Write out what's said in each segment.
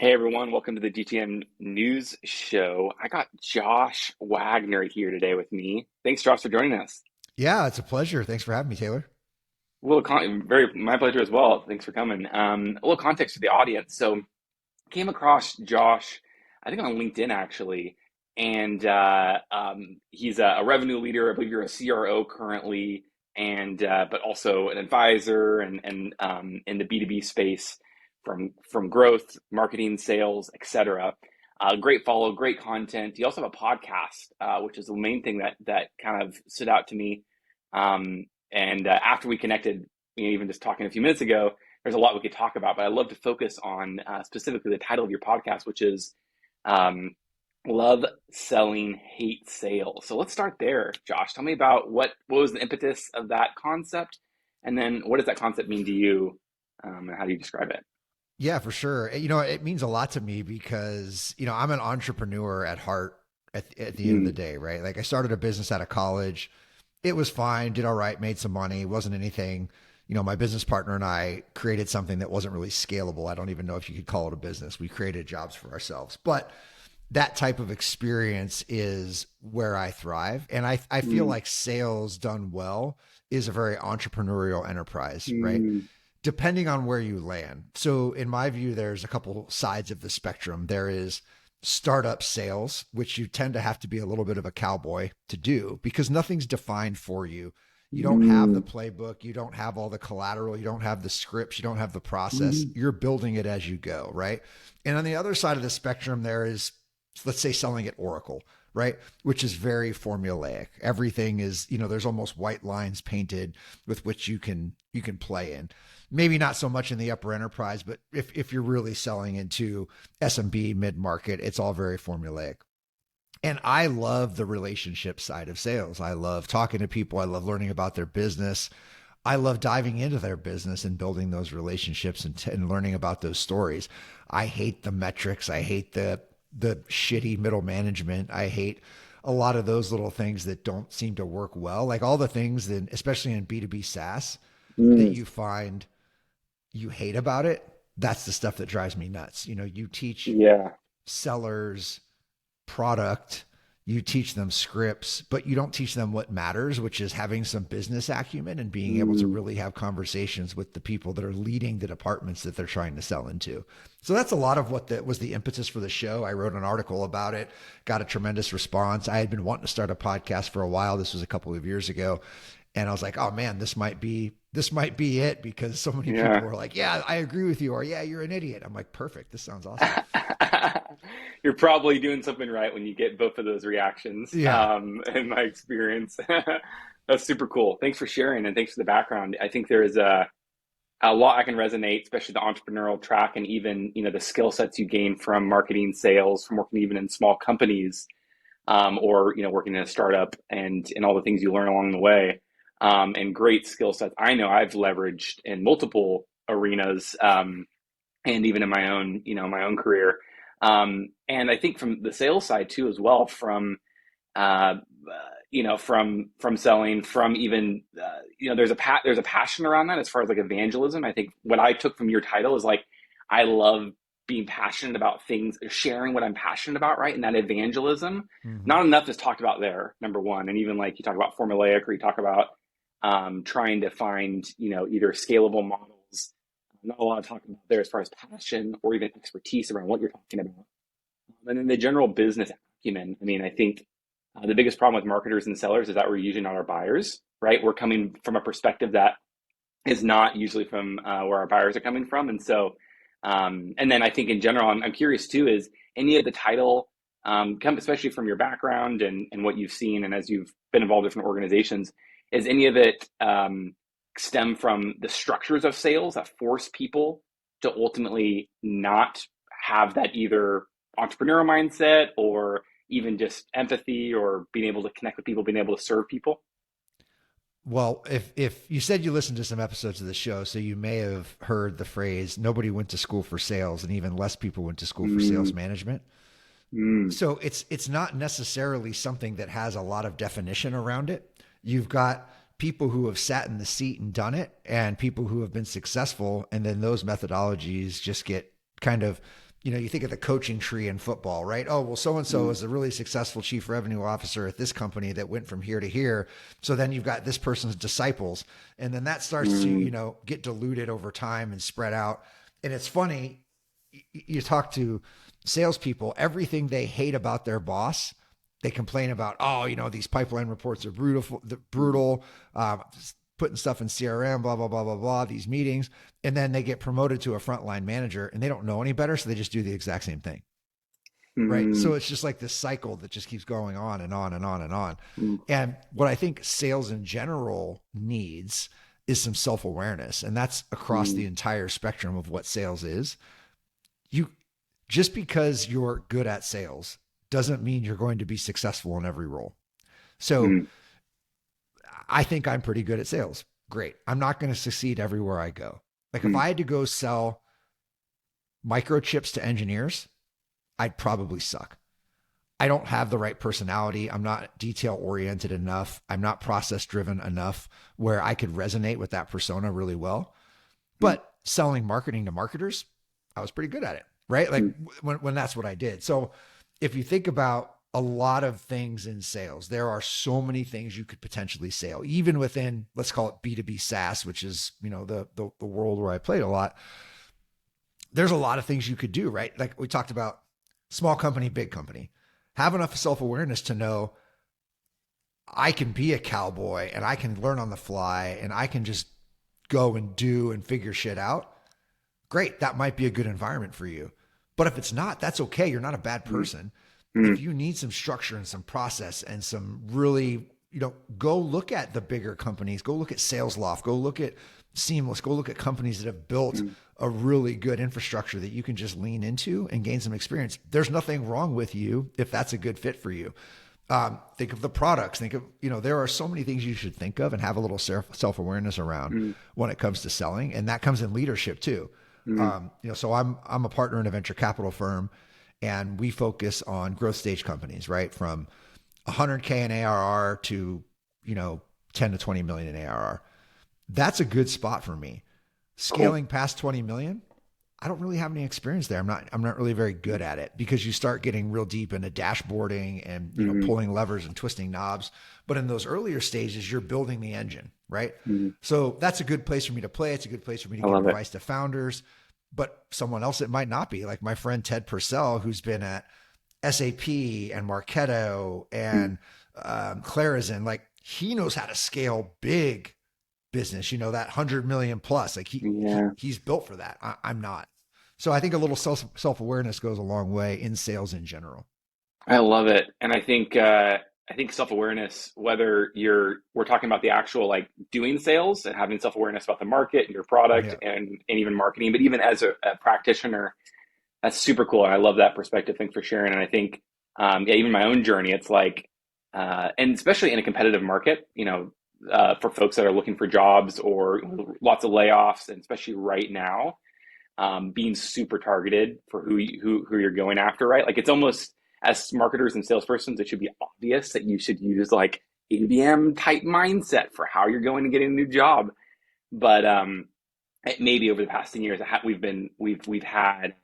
Hey everyone, welcome to the GTM News Show. I got Josh Wagner here today with me. Thanks, Josh, for joining us. Yeah, it's a pleasure. Thanks for having me, Taylor. Very my pleasure as well. Thanks for coming. A little context for the audience. So, came across Josh, I think on LinkedIn actually, and he's a revenue leader. I believe you're a CRO currently, and but also an advisor and in the B2B space from growth, marketing, sales, etc. Great follow, great content. You also have a podcast, which is the main thing that kind of stood out to me. And after we connected, even just talking a few minutes ago, there's a lot we could talk about, but I'd love to focus on specifically the title of your podcast, which is um, Love Selling, Hate Sales. So let's start there, Josh. Tell me about what was the impetus of that concept, and then what does that concept mean to you, and how do you describe it? Yeah, for sure. It means a lot to me because, I'm an entrepreneur at heart at the end of the Mm, day, right? Like I started a business out of college. It was fine, did all right, made some money, wasn't anything. My business partner and I created something that wasn't really scalable. I don't even know if you could call it a business. We created jobs for ourselves. But that type of experience is where I thrive. And I feel mm, like sales done well is a very entrepreneurial enterprise, right? mm, Depending on where you land. So, in my view, there's a couple sides of the spectrum. There is startup sales, which you tend to have to be a little bit of a cowboy to do because nothing's defined for you. You don't have the mm, playbook, you don't have all the collateral, you don't have the scripts, you don't have the process. mm, You're building it as you go, right? And on the other side of the spectrum, there is, let's say, selling at Oracle, right? Which is very formulaic. Everything is, there's almost white lines painted with which you can play in. Maybe not so much in the upper enterprise, but if you're really selling into SMB mid market, it's all very formulaic. And I love the relationship side of sales. I love talking to people. I love learning about their business. I love diving into their business and building those relationships and learning about those stories. I hate the metrics. I hate the shitty middle management. I hate a lot of those little things that don't seem to work well. Like all the things that, especially in B2B SaaS, that mm. you find you hate about it. That's the stuff that drives me nuts. You teach Yeah. sellers product, you teach them scripts, but you don't teach them what matters, which is having some business acumen and being able to Mm, really have conversations with the people that are leading the departments that they're trying to sell into. So that's a lot of what was the impetus for the show. I wrote an article about it, got a tremendous response. I had been wanting to start a podcast for a while. This was a couple of years ago. And I was like, oh man, this might be it because so many people yeah. were like, yeah, I agree with you, or yeah, you're an idiot. I'm like, perfect. This sounds awesome. You're probably doing something right when you get both of those reactions, Yeah. in my experience. That's super cool. Thanks for sharing and thanks for the background. I think there is a lot I can resonate, especially the entrepreneurial track and even, the skill sets you gain from marketing, sales, from working even in small companies, or, working in a startup and all the things you learn along the way. And great skill sets I know I've leveraged in multiple arenas, and even in my own career. And I think from the sales side too, as well, from uh, from selling, from even there's a passion around that as far as like evangelism. I think what I took from your title is like I love being passionate about things, sharing what I'm passionate about, right? And that evangelism, Mm-hmm. not enough is talked about there, number one. And even like you talk about formulaic, or you talk about trying to find either scalable models. Not a lot of talking about there as far as passion or even expertise around what you're talking about. And then the general business acumen. I mean, I think the biggest problem with marketers and sellers is that we're usually not our buyers, right? We're coming from a perspective that is not usually from where our buyers are coming from. And so, and then I think in general, I'm curious too, is any of the title, come especially from your background and what you've seen, and as you've been involved in different organizations, is any of it stem from the structures of sales that force people to ultimately not have that either entrepreneurial mindset or even just empathy or being able to connect with people, being able to serve people? Well, if you said you listened to some episodes of the show, so you may have heard the phrase "nobody went to school for sales," and even less people went to school for Mm, sales management. mm, So it's not necessarily something that has a lot of definition around it. You've got people who have sat in the seat and done it, and people who have been successful, and then those methodologies just get kind of you think of the coaching tree in football, right? Oh, well, so and so is a really successful chief revenue officer at this company that went from here to here. So then you've got this person's disciples, and then that starts to Mm, get diluted over time and spread out. And it's funny, you talk to salespeople, everything they hate about their boss, they complain about. Oh, these pipeline reports are brutal. Putting stuff in CRM, blah blah blah blah blah. These meetings, and then they get promoted to a frontline manager, and they don't know any better, so they just do the exact same thing, right? mm, So it's just like this cycle that just keeps going on and on and on and on. mm, And what I think sales in general needs is some self awareness, and that's across the mm, entire spectrum of what sales is. You Just because you're good at sales doesn't mean you're going to be successful in every role. So mm, I think I'm pretty good at sales. Great. I'm not going to succeed everywhere I go. Like if mm, I had to go sell microchips to engineers, I'd probably suck. I don't have the right personality. I'm not detail oriented enough. I'm not process driven enough where I could resonate with that persona really well. mm, But selling marketing to marketers, I was pretty good at it, right? Like mm, when that's what I did. So if you think about a lot of things in sales, there are so many things you could potentially sell, even within, let's call it B2B SaaS, which is, the world where I played a lot. There's a lot of things you could do, right? Like we talked about small company, big company. Have enough self-awareness to know I can be a cowboy and I can learn on the fly and I can just go and do and figure shit out. Great. That might be a good environment for you. But if it's not, that's okay. You're not a bad mm, person. If mm, you need some structure and some process and some really, go look at the bigger companies, go look at SalesLoft, go look at Seamless, go look at companies that have built mm, a really good infrastructure that you can just lean into and gain some experience. There's nothing wrong with you if that's a good fit for you. Think of the products. Think of, there are so many things you should think of and have a little self awareness around mm, when it comes to selling. And that comes in leadership too. mm, So I'm a partner in a venture capital firm, and we focus on growth stage companies, right? From 100K in ARR to, 10 to 20 million in ARR. That's a good spot for me. cool. Scaling past 20 million, I don't really have any experience there. I'm not really very good at it because you start getting real deep into dashboarding and, Mm, pulling levers and twisting knobs. But in those earlier stages, you're building the engine, right? mm, So that's a good place for me to play. It's a good place for me to I give love it. advice to founders, but someone else it might not be, like my friend Ted Purcell, who's been at SAP and Marketo Mm, and Clarizen. Like he knows how to scale big business, that 100 million plus. Like yeah, he's built for that. I'm not. So I think a little self-awareness goes a long way in sales in general. I love it. And I think self-awareness, whether we're talking about the actual like doing sales and having self-awareness about the market and your product Yeah. and even marketing, but even as a practitioner, that's super cool. And I love that perspective. Thanks for sharing. And I think, yeah, even my own journey, it's like, and especially in a competitive market, for folks that are looking for jobs or lots of layoffs, and especially right now, being super targeted for who you're going after, right? Like it's almost as marketers and salespersons, it should be obvious that you should use like ABM type mindset for how you're going to get a new job. But maybe over the past 10 years, we've had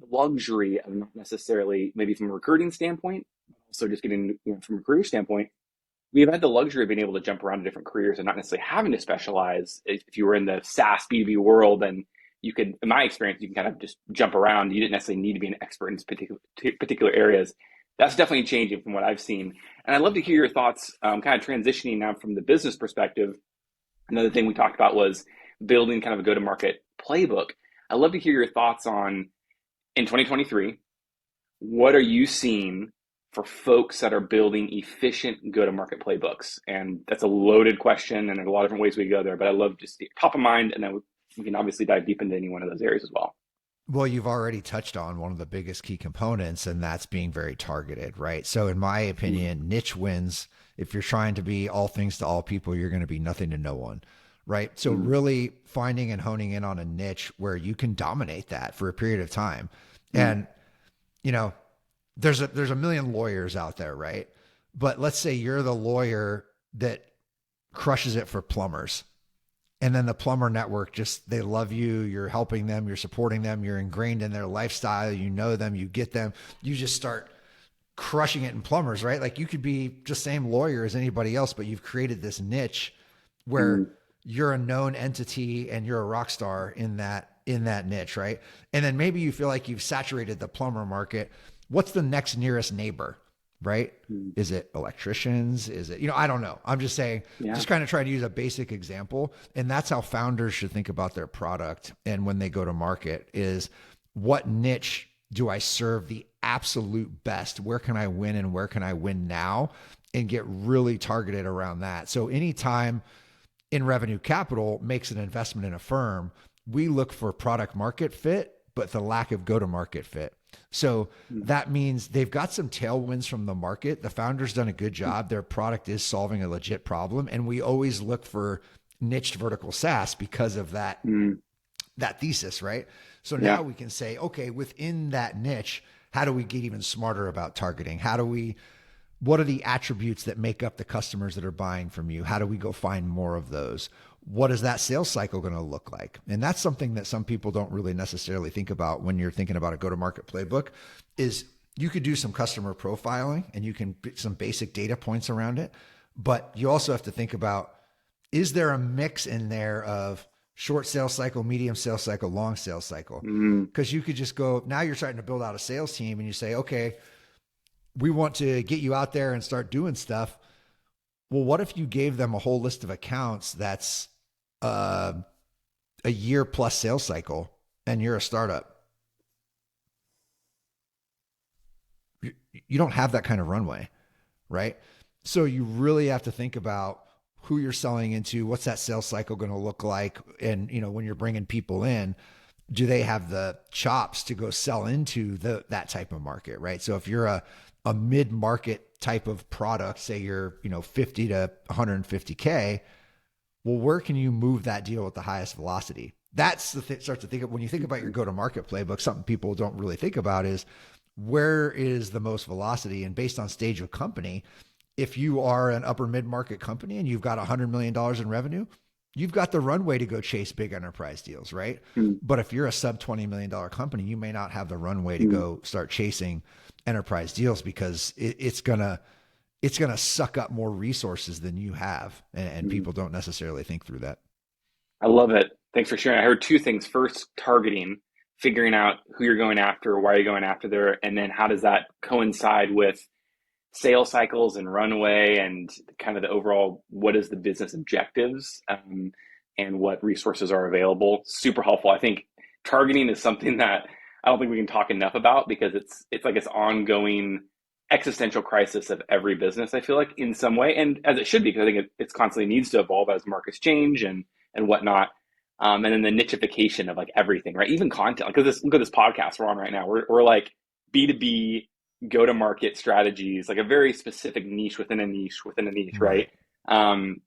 the luxury of not necessarily maybe from a recruiting standpoint, also just getting from a career standpoint, we've had the luxury of being able to jump around to different careers and not necessarily having to specialize. If you were in the SaaS B2B world, and you could, in my experience, you can kind of just jump around. You didn't necessarily need to be an expert in particular areas. That's definitely changing from what I've seen. And I'd love to hear your thoughts, kind of transitioning now from the business perspective. Another thing we talked about was building kind of a go-to-market playbook. I'd love to hear your thoughts on in 2023, what are you seeing for folks that are building efficient go-to-market playbooks? And that's a loaded question, and there's a lot of different ways we go there. But I love just the top of mind, and then we can obviously dive deep into any one of those areas as well. Well, you've already touched on one of the biggest key components, and that's being very targeted, right? So, in my Mm, opinion, niche wins. If you're trying to be all things to all people, you're going to be nothing to no one, right? So, mm, really finding and honing in on a niche where you can dominate that for a period of time. mm, And, you know, there's a million lawyers out there, right? But let's say you're the lawyer that crushes it for plumbers. And then the plumber network, just they love you, you're helping them, you're supporting them, you're ingrained in their lifestyle, you know them, you get them, you just start crushing it in plumbers, right? Like you could be just same lawyer as anybody else, but you've created this niche where Mm, you're a known entity and you're a rock star in that niche, right? And then maybe you feel like you've saturated the plumber market. What's the next nearest neighbor, right? mm. Is it electricians? Is it, I don't know. I'm just saying, Yeah. just kind of trying to use a basic example. And that's how founders should think about their product. And when they go to market is what niche do I serve the absolute best? Where can I win and where can I win now? And get really targeted around that. So anytime in revenue capital makes an investment in a firm, we look for product market fit, but the lack of go to market fit. So Mm, that means they've got some tailwinds from the market. The founder's done a good job. Their product is solving a legit problem. And we always look for niched vertical SaaS because of mm. that thesis, right? So Yeah. now we can say, okay, within that niche, how do we get even smarter about targeting? What are the attributes that make up the customers that are buying from you? How do we go find more of those? What is that sales cycle going to look like? And that's something that some people don't really necessarily think about when you're thinking about a go-to-market playbook is you could do some customer profiling and you can put some basic data points around it, but you also have to think about, is there a mix in there of short sales cycle, medium sales cycle, long sales cycle? Mm, Because you could just go, now you're starting to build out a sales team and you say, okay, we want to get you out there and start doing stuff. Well, what if you gave them a whole list of accounts that's uh, a year plus sales cycle and you're a startup? You don't have that kind of runway, right? So you really have to think about who you're selling into, what's that sales cycle going to look like, and when you're bringing people in, do they have the chops to go sell into that type of market, right? So if you're a mid market type of product, say you're 50 to 150K, well, where can you move that deal with the highest velocity? That's the start to think of when you think about your go to market playbook. Something people don't really think about is where is the most velocity, and based on stage of company. If you are an upper mid market company and you've got $100 million in revenue, you've got the runway to go chase big enterprise deals, right? mm, But if you're a sub $20 million company, you may not have the runway to mm. go start chasing enterprise deals because it's gonna suck up more resources than you have, and Mm. people don't necessarily think through that. I love it. Thanks for sharing. I heard two things. First, targeting, figuring out who you're going after, why you're going after there, and then how does that coincide with sales cycles and runway and kind of the overall what is the business objectives, and what resources are available. Super helpful. I think targeting is something that I don't think we can talk enough about because it's like it's ongoing existential crisis of every business. I feel like in some way, and as it should be, because I think it's constantly needs to evolve as markets change and whatnot. And then the nichification of like everything, right? Even content. Like, look at this podcast we're on right now. We're like B2B go to market strategies, like a very specific niche within a niche within a niche, right? Right. Um,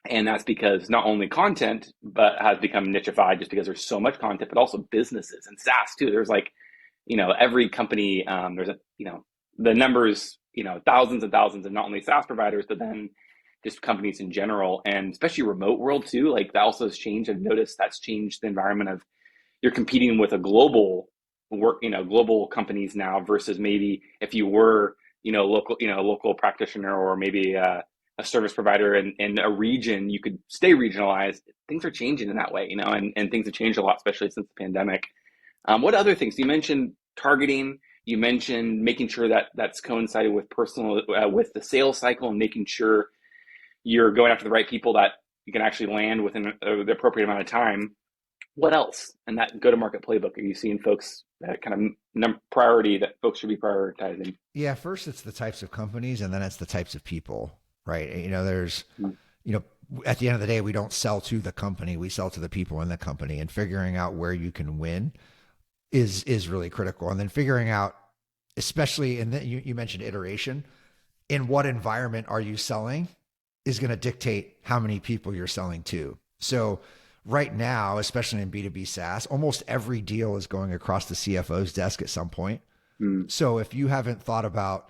and that's because not only content, but has become nichified just because there's so much content, but also businesses and SaaS too. There's like, every company, there's the numbers, thousands and thousands of not only SaaS providers, but then just companies in general, and especially remote world too. Like that also has changed. I've noticed that's changed the environment of you're competing with a global work, global companies now versus maybe if you were, local practitioner or maybe a service provider in a region, you could stay regionalized. Things are changing in that way, and things have changed a lot, especially since the pandemic. What other things? You mentioned targeting. You mentioned making sure that that's coincided with personal, with the sales cycle and making sure you're going after the right people that you can actually land within the appropriate amount of time. What else in that go-to-market playbook are you seeing folks that kind of priority that folks should be prioritizing? Yeah, first it's the types of companies and then it's the types of people, right? There's, you know, at the end of the day, we don't sell to the company, we sell to the people in the company, and figuring out where you can win is really critical. And then figuring out, especially in you mentioned iteration, in what environment are you selling is going to dictate how many people you're selling to. So right now, especially in B2B SaaS, almost every deal is going across the CFO's desk at some point. Mm, So if you haven't thought about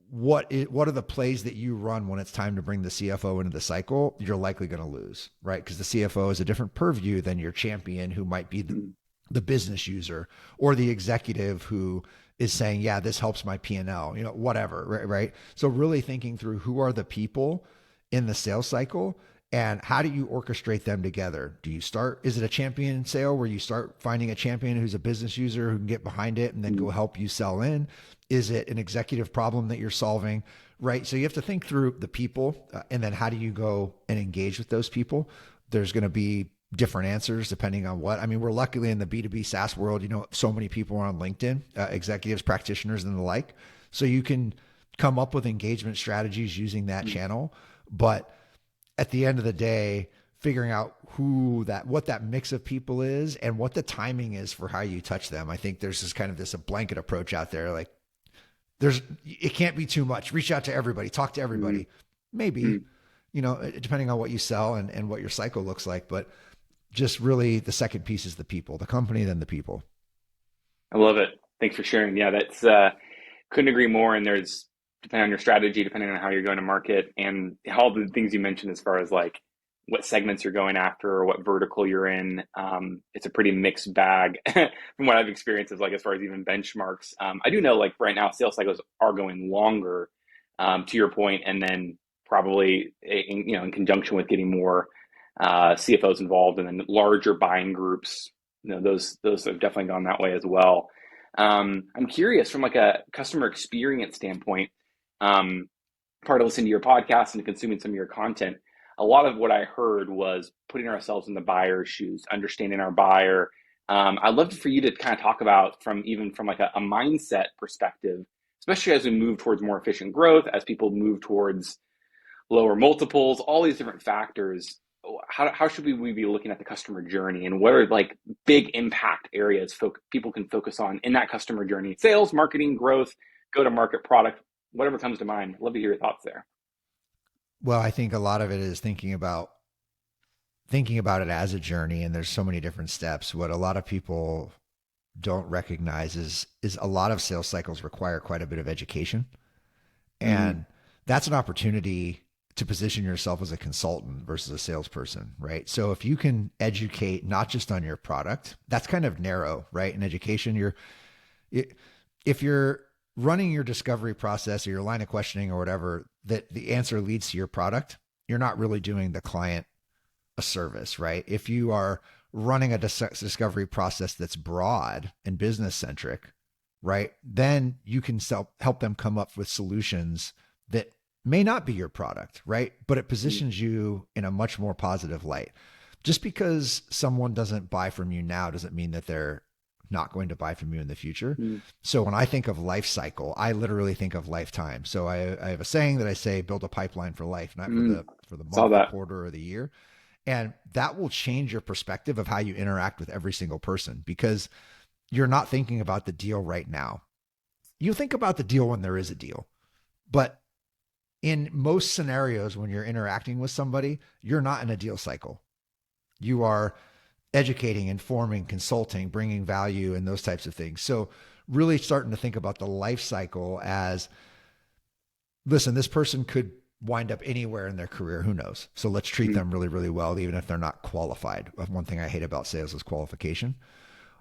what are the plays that you run when it's time to bring the CFO into the cycle, you're likely going to lose, right? Because the CFO is a different purview than your champion, who might be the business user, or the executive who is saying, yeah, this helps my P&L, whatever, right? Right. So really thinking through who are the people in the sales cycle, and how do you orchestrate them together? Is it a champion sale where you start finding a champion who's a business user who can get behind it and then go help you sell in? Is it an executive problem that you're solving? Right. So you have to think through the people, and then how do you go and engage with those people? There's going to be different answers depending on what. I mean, we're luckily in the B2B SaaS world, so many people are on LinkedIn, executives, practitioners, and the like. So you can come up with engagement strategies using that channel. But at the end of the day, figuring out what that mix of people is and what the timing is for how you touch them. I think there's this a blanket approach out there. Like it can't be too much. Reach out to everybody, talk to everybody. Maybe, depending on what you sell and what your cycle looks like. But just really the second piece is the people, the company, then the people. I love it. Thanks for sharing. Yeah, that's couldn't agree more. And there's, depending on your strategy, depending on how you're going to market, and all the things you mentioned as far as like what segments you're going after or what vertical you're in. It's a pretty mixed bag from what I've experienced, as far as even benchmarks. I do know, like right now, sales cycles are going longer, to your point, and then probably in conjunction with getting more CFOs involved, and then larger buying groups. Those have definitely gone that way as well. I'm curious from like a customer experience standpoint. Um, Part of listening to your podcast and consuming some of your content, a lot of what I heard was putting ourselves in the buyer's shoes, understanding our buyer. I'd love for you to kind of talk about from like a mindset perspective, especially as we move towards more efficient growth, as people move towards lower multiples, all these different factors. How should we be looking at the customer journey, and what are like big impact areas people can focus on in that customer journey? Sales, marketing, growth, go to market, product, whatever comes to mind. Love to hear your thoughts there. Well, I think a lot of it is thinking about it as a journey, and there's so many different steps. What a lot of people don't recognize is a lot of sales cycles require quite a bit of education. Mm, And that's an opportunity to position yourself as a consultant versus a salesperson, right? So if you can educate not just on your product, that's kind of narrow, right? In education, if you're running your discovery process or your line of questioning or whatever, that the answer leads to your product, you're not really doing the client a service, right? If you are running a discovery process that's broad and business centric, right, then you can help them come up with solutions that may not be your product, right? But it mm, positions you in a much more positive light. Just because someone doesn't buy from you now doesn't mean that they're not going to buy from you in the future. mm, So when I think of life cycle, I literally think of lifetime. So I have a saying that I say, build a pipeline for life, not for mm. the Saw month, the that. quarter, or the year. And that will change your perspective of how you interact with every single person, because you're not thinking about the deal right now. You think about the deal when there is a deal. But in most scenarios, when you're interacting with somebody, you're not in a deal cycle. You are educating, informing, consulting, bringing value, and those types of things. So, really starting to think about the life cycle as, listen, this person could wind up anywhere in their career. Who knows? So let's treat Mm, them really, really well, even if they're not qualified. One thing I hate about sales is qualification.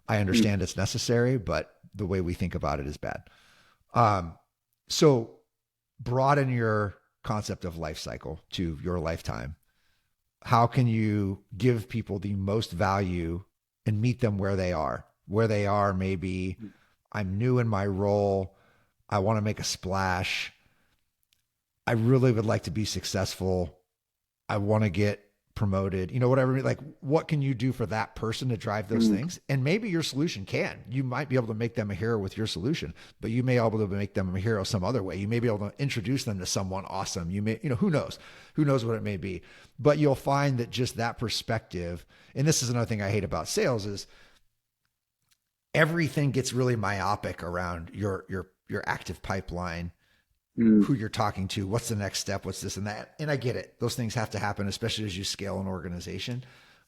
I mm, understand it's necessary, but the way we think about it is bad. Um, so broaden your concept of life cycle to your lifetime. How can you give people the most value and meet them where they are? Where they are, maybe mm, I'm new in my role. I want to make a splash. I really would like to be successful. I want to get promoted, whatever. Like, what can you do for that person to drive those mm, things? And maybe your solution you might be able to make them a hero with your solution, but you may be able to make them a hero some other way. You may be able to introduce them to someone awesome. You may, who knows what it may be, but you'll find that just that perspective. And this is another thing I hate about sales is everything gets really myopic around your active pipeline, mm. who you're talking to, what's the next step, what's this and that. And I get it. Those things have to happen, especially as you scale an organization.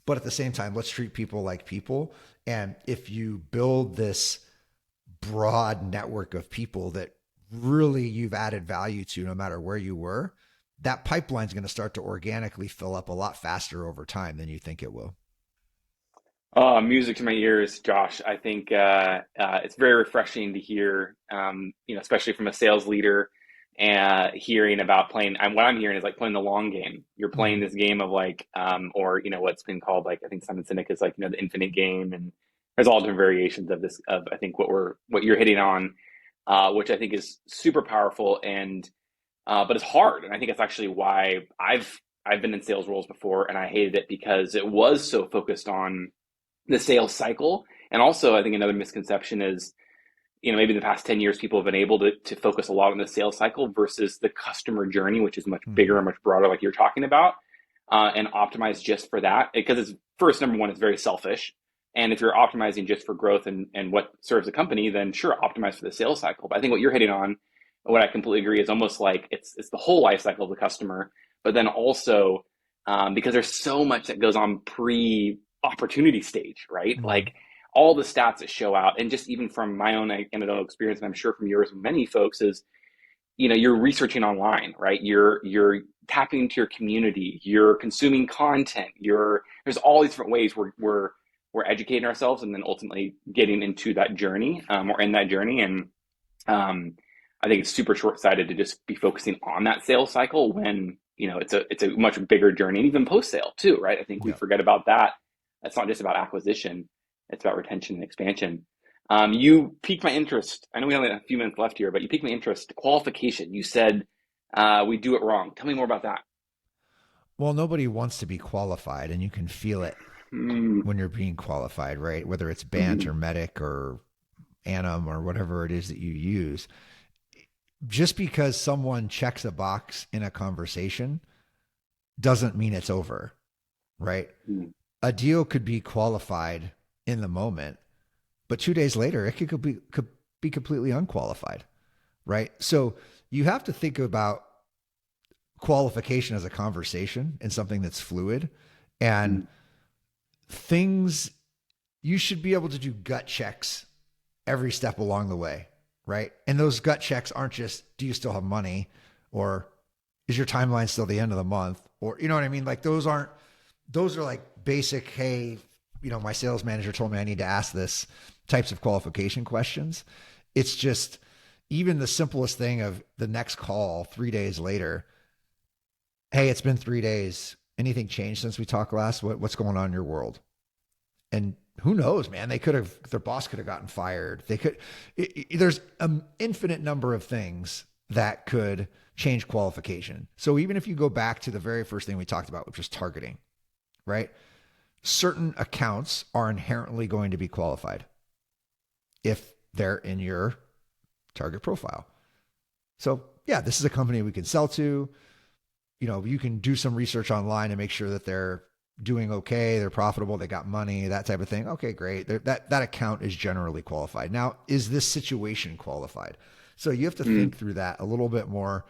But at the same time, let's treat people like people. And if you build this broad network of people that really you've added value to, no matter where you were, that pipeline's going to start to organically fill up a lot faster over time than you think it will. Oh, music to my ears, Josh. I think it's very refreshing to hear, especially from a sales leader, hearing about playing. And what I'm hearing is like playing the long game. You're playing Mm-hmm. this game of like, or what's been called like I think Simon Sinek is like the infinite game, and there's all different variations of this. Of I think what you're hitting on, which I think is super powerful and but it's hard, and I think it's actually why I've been in sales roles before, and I hated it because it was so focused on the sales cycle. And also, I think another misconception is, maybe in the past 10 years, people have been able to focus a lot on the sales cycle versus the customer journey, which is much Mm-hmm. bigger and much broader, like you're talking about, and optimize just for that. Because it's first, number one, it's very selfish. And if you're optimizing just for growth and what serves the company, then sure, optimize for the sales cycle. But I think what you're hitting on, what I completely agree, is almost like it's the whole life cycle of the customer, but then also because there's so much that goes on pre opportunity stage, right? Mm-hmm. Like all the stats that show out, and just even from my own anecdotal experience, and I'm sure from yours and many folks, is you're researching online, right? You're tapping into your community, you're consuming content, there's all these different ways we're educating ourselves, and then ultimately getting into that journey, or in that journey. And I think it's super short-sighted to just be focusing on that sales cycle when it's a much bigger journey, and even post-sale too, right? I think we Yeah. forget about that. It's not just about acquisition; it's about retention and expansion. You piqued my interest. I know we only have a few minutes left here, but you piqued my interest. Qualification. You said we do it wrong. Tell me more about that. Well, nobody wants to be qualified, and you can feel it Mm, when you're being qualified, right? Whether it's Bant mhm, or Medic or Anum or whatever it is that you use. Just because someone checks a box in a conversation doesn't mean it's over, right? mm, A deal could be qualified in the moment, but 2 days later, it could be completely unqualified, right? So you have to think about qualification as a conversation and something that's fluid, and mm, things you should be able to do gut checks every step along the way, right? And those gut checks aren't just, do you still have money, or is your timeline still the end of the month, or you know what I mean? Like those are like basic, hey, my sales manager told me I need to ask this types of qualification questions. It's just even the simplest thing of the next call 3 days later. Hey, it's been 3 days. Anything changed since we talked last? What's going on in your world? And who knows, man? Their boss could have gotten fired. There's an infinite number of things that could change qualification. So even if you go back to the very first thing we talked about, which was targeting, right? Certain accounts are inherently going to be qualified if they're in your target profile. So yeah, this is a company we can sell to. You can do some research online and make sure that they're doing okay, they're profitable, they got money, that type of thing. Okay, great. That account is generally qualified. Now, is this situation qualified? So you have to mm. think through that a little bit more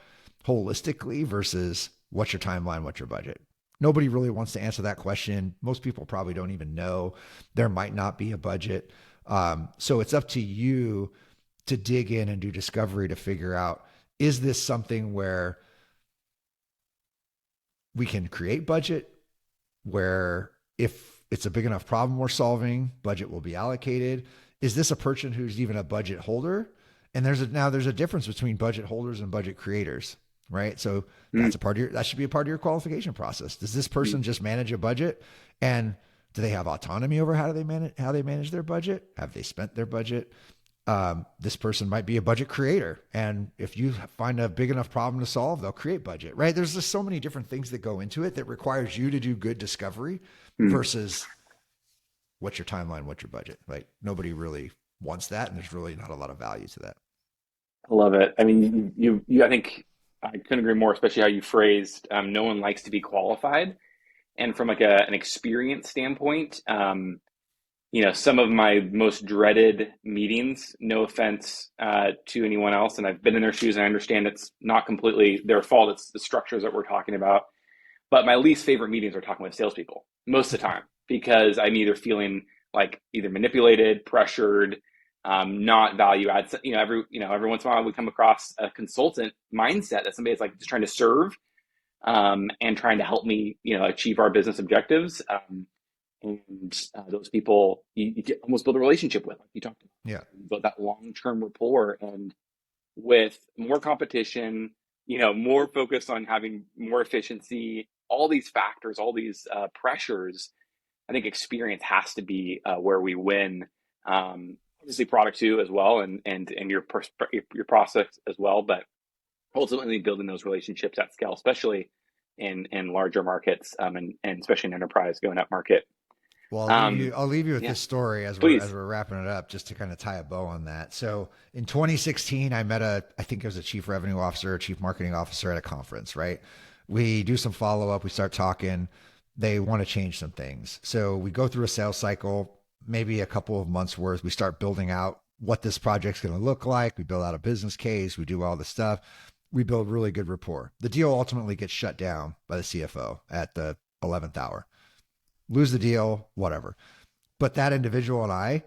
holistically versus what's your timeline, what's your budget. Nobody really wants to answer that question. Most people probably don't even know. There might not be a budget. So it's up to you to dig in and do discovery to figure out, is this something where we can create budget, where if it's a big enough problem we're solving, budget will be allocated? Is this a person who's even a budget holder? And there's a difference between budget holders and budget creators, right? So Mm, that should be a part of your qualification process. Does this mm, person just manage a budget, and do they have autonomy over how they manage their budget? Have they spent their budget? This person might be a budget creator, and if you find a big enough problem to solve, they'll create budget, right? There's just so many different things that go into it that requires you to do good discovery mm. versus what's your timeline, what's your budget. Like nobody really wants that, and there's really not a lot of value to that. I love it. I mean, I think I couldn't agree more, especially how you phrased, no one likes to be qualified. And from like an experience standpoint, some of my most dreaded meetings, no offense to anyone else, and I've been in their shoes and I understand it's not completely their fault, it's the structures that we're talking about. But my least favorite meetings are talking with salespeople most of the time because I'm either feeling like either manipulated, pressured, not value add. Every once in a while we come across a consultant mindset that somebody is like just trying to serve, and trying to help me, achieve our business objectives. And those people you get, almost build a relationship with, like you talked about, Yeah. build that long-term rapport. And with more competition, more focus on having more efficiency, all these factors, all these pressures, I think experience has to be where we win. Obviously, product too as well, and your process as well, but ultimately building those relationships at scale, especially in larger markets, and especially in enterprise going up market. Well, Um, I'll leave you with yeah, this story as please. we're wrapping it up, just to kind of tie a bow on that. So in 2016, I met I think it was a chief revenue officer, a chief marketing officer at a conference, right? We do some follow up, we start talking. They want to change some things. So we go through a sales cycle, maybe a couple of months worth. We start building out what this project's going to look like. We build out a business case. We do all the stuff. We build really good rapport. The deal ultimately gets shut down by the CFO at the 11th hour. Lose the deal, whatever. But that individual and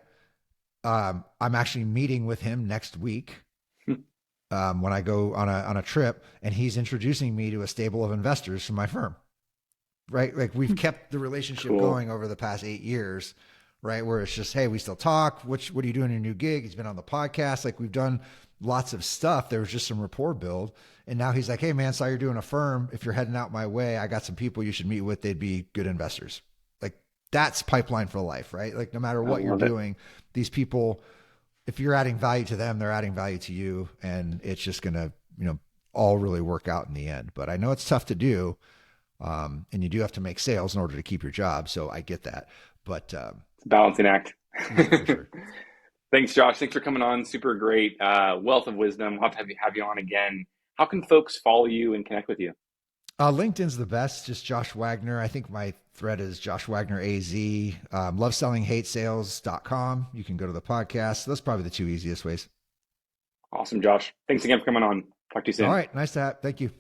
I'm actually meeting with him next week, when I go on a trip, and he's introducing me to a stable of investors from my firm. Right, like we've kept the relationship Cool. going over the past 8 years, right? Where it's just, hey, we still talk. What are you doing in your new gig? He's been on the podcast. Like we've done lots of stuff. There was just some rapport build, and now he's like, hey, man, saw you're doing a firm. If you're heading out my way, I got some people you should meet with. They'd be good investors. Like that's pipeline for life, right? Like no matter I what you're love it. doing, these people, if you're adding value to them, they're adding value to you, and it's just gonna, all really work out in the end. But I know it's tough to do, and you do have to make sales in order to keep your job. So I get that. But It's a balancing act. yeah, for sure. Thanks, Josh. Thanks for coming on. Super great wealth of wisdom. We'll have to have you on again. How can folks follow you and connect with you? LinkedIn's the best. Just Josh Wagner. I think my thread is Josh Wagner AZ. Lovesellinghatesales.com. You can go to the podcast. Those are probably the two easiest ways. Awesome, Josh. Thanks again for coming on. Talk to you All soon. right. Nice to have. Thank you.